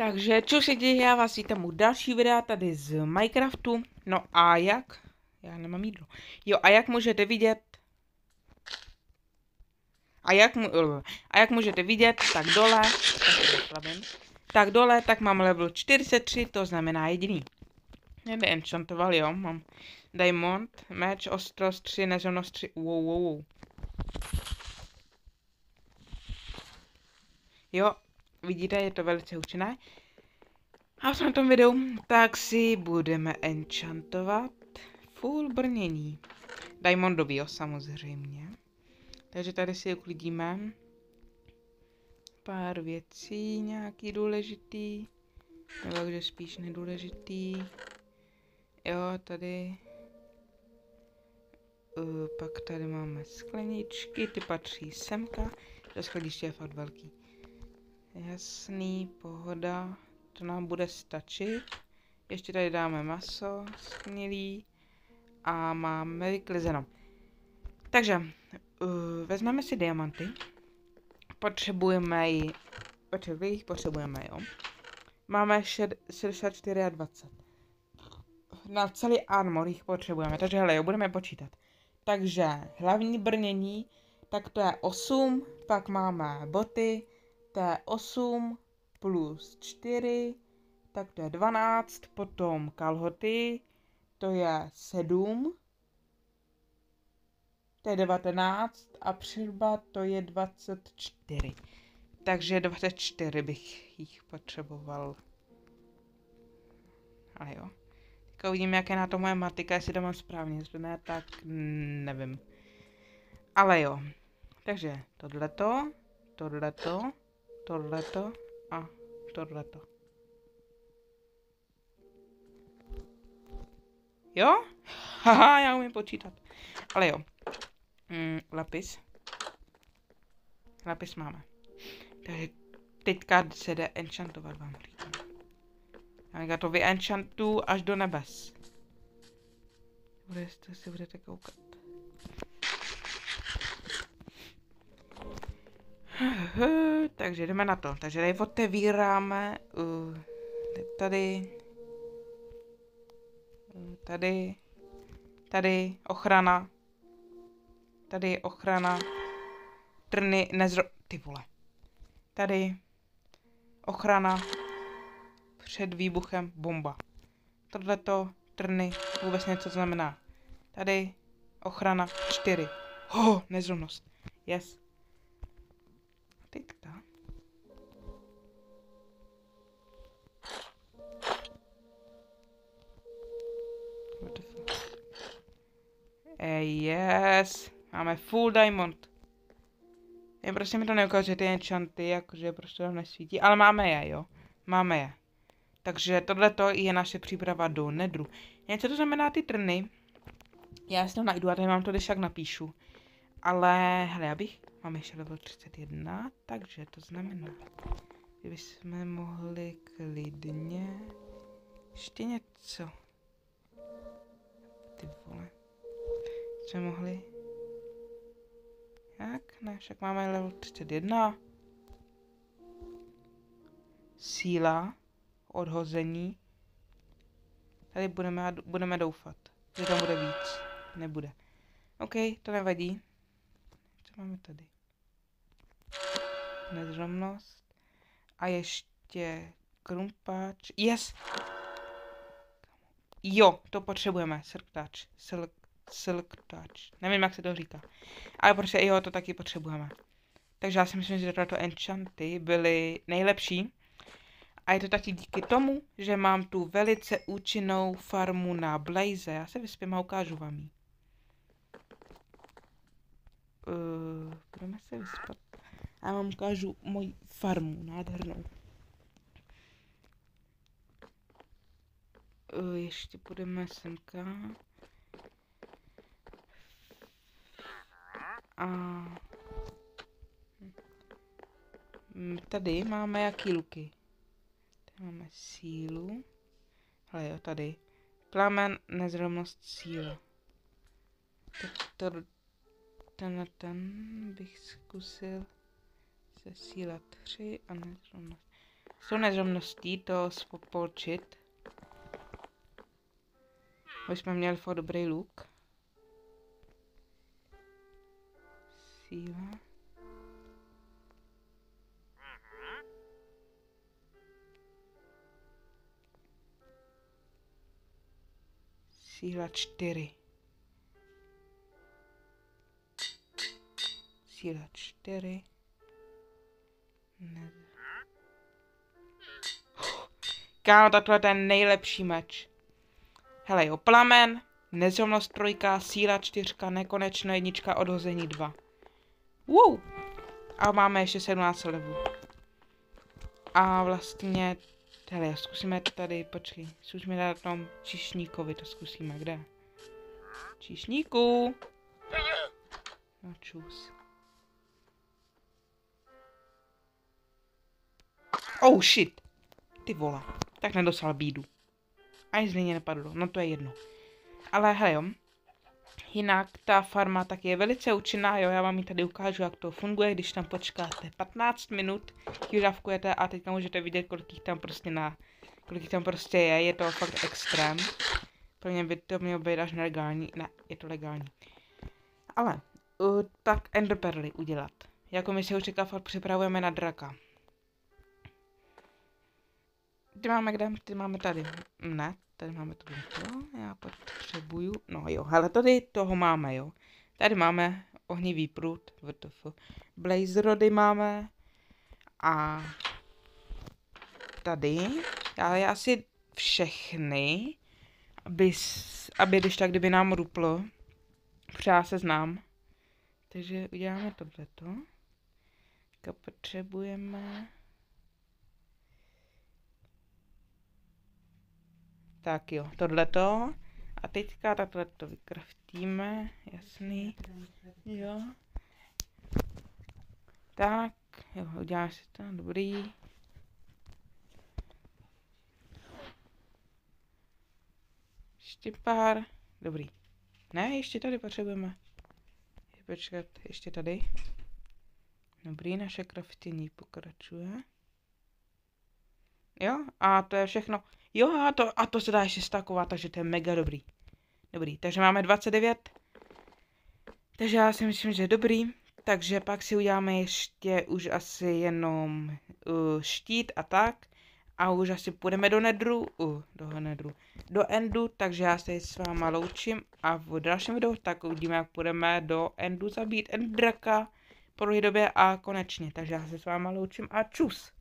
Takže čau lidi, já vás vítám u další videa tady z Minecraftu. No a jak? Já nemám jídlo. Jo, a jak můžete vidět? A jak můžete vidět, tak dole, tak mám level 43, to znamená jediný. Neenchantoval, jo, mám diamond, meč, ostrost 3, nežavnost 3, wow. Jo, vidíte, je to velice účinné. A v tomto videu tak si budeme enchantovat full brnění. Diamondový, jo, samozřejmě. Takže tady si uklidíme pár věcí, nějaký důležitý, nebo takže spíš nedůležitý. Jo, tady. Pak tady máme skleničky, ty patří semka. To skladiště je fakt velký. Jasný, pohoda. To nám bude stačit. Ještě tady dáme maso, sknilý. A máme vyklizeno. Takže, vezmeme si diamanty. Potřebujeme, jo. Máme 64 a 20. Na celý armor jich potřebujeme, takže hele, jo, budeme počítat. Takže hlavní brnění, tak to je 8, pak máme boty, to je 8 plus 4, tak to je 12, potom kalhoty, to je 7, to je 19 a přilba to je 24. Takže 24 bych jich potřeboval. A jo. Teďka uvidím, jak je na to moje matika, jestli to mám správně, jestli ne, tak nevím. Ale jo. Takže tohleto a tohleto. Jo? Haha, já umím počítat. Ale jo. Lapis. Lapis máme. Takže teďka se jde enchantovat, vám říkám. Já to vyenchantuju až do nebes. To si budete koukat. Takže jdeme na to. Takže tady otevíráme tady ochrana. Tady je ochrana. Trny ty vole. Tady ochrana před výbuchem bomba. Tohleto trny vůbec něco znamená. Tady ochrana 4. Nezrovnost. Yes. Teďka. Yes. Máme full diamond. Jen prostě mi to neukáže ty enchanty, jakože prostě tam nesvítí. Ale máme je, jo. Máme je. Takže tohleto je naše příprava do nedru. Něco to znamená ty trny. Já si to najdu a tady vám to když tak napíšu. Ale, hele, mám ještě level 31, takže to znamená, kdybychom mohli klidně ještě něco. Ty vole. Jsme mohli. Jak? Ne, však máme level 31. Síla. Odhození. Tady budeme doufat, že tam bude víc. Nebude. OK, to nevadí. Co máme tady? Nezrovnost. A ještě krumpáč. Yes! Jo, to potřebujeme. Silk touch. Nevím, jak se to říká. Ale prostě jo, to taky potřebujeme. Takže já si myslím, že tato enchanty byly nejlepší. A je to taky díky tomu, že mám tu velice účinnou farmu na Blaze. Já se vyspím a ukážu vám ji. Budeme se vyspat. A já vám ukážu moji farmu, nádhernou. Ještě půjdeme semka. A tady máme jaký luky. Tady máme sílu. Hele jo, tady. Plamen, nezrovnost, síla. Ten bych zkusil se síla 3 a nezrovnost. Jsou nezrovností to spopolčit. Už jsme měli fakt dobrý luk. Síla. Síla 4. Síla 4. Ne. Kámo, takhle je ten nejlepší meč. Hele jo, plamen, nezrovnost 3, síla 4, nekonečno 1, odhození 2. Wow! A máme ještě 17 levů. A vlastně, hele, zkusíme to tady, počkej, zkusíme dát tom číšníkovi, to zkusíme, kde? Číšníku! No čus. Oh shit! Ty vole, tak nedostal bídu. Ani z něj nepadlo, no to je jedno. Ale hele jo, jinak ta farma tak je velice účinná, jo, já vám ji tady ukážu, jak to funguje, když tam počkáte 15 minut, chvíľavkujete a teďka můžete vidět, kolik jich tam prostě je to fakt extrém. Pro mě by to mělo být až nelegální, ne, je to legální. Ale, tak enderperly udělat. Jako my si už říkal, fakt připravujeme na draka. Ty máme kde? Ty máme tady. Ne, tady máme to. Já potřebuju. No jo, hele, tady toho máme, jo. Tady máme ohnivý prut. WTF. Blaze rody máme. A tady. Ale asi všechny. Aby když tak, kdyby nám ruplo. Přál se znám. Takže uděláme tohleto. Tak potřebujeme. Tak jo, tohleto. A teďka takhle to vykraftíme, jasný. Jo. Tak, jo, uděláš si to, dobrý. Ještě pár, dobrý. Ne, ještě tady potřebujeme. Počkat, ještě tady. Dobrý, naše kraftění pokračuje. Jo, a to je všechno. Jo, a to se dá ještě stakovat, takže to je mega dobrý. Dobrý, takže máme 29. Takže já si myslím, že je dobrý. Takže pak si uděláme ještě už asi jenom štít a tak. A už asi půjdeme do nedru, do endu, takže já se s váma loučím a v dalším videu tak uvidíme, jak půjdeme do endu zabít endraka po dlouhé době a konečně. Takže já se s váma loučím a čus.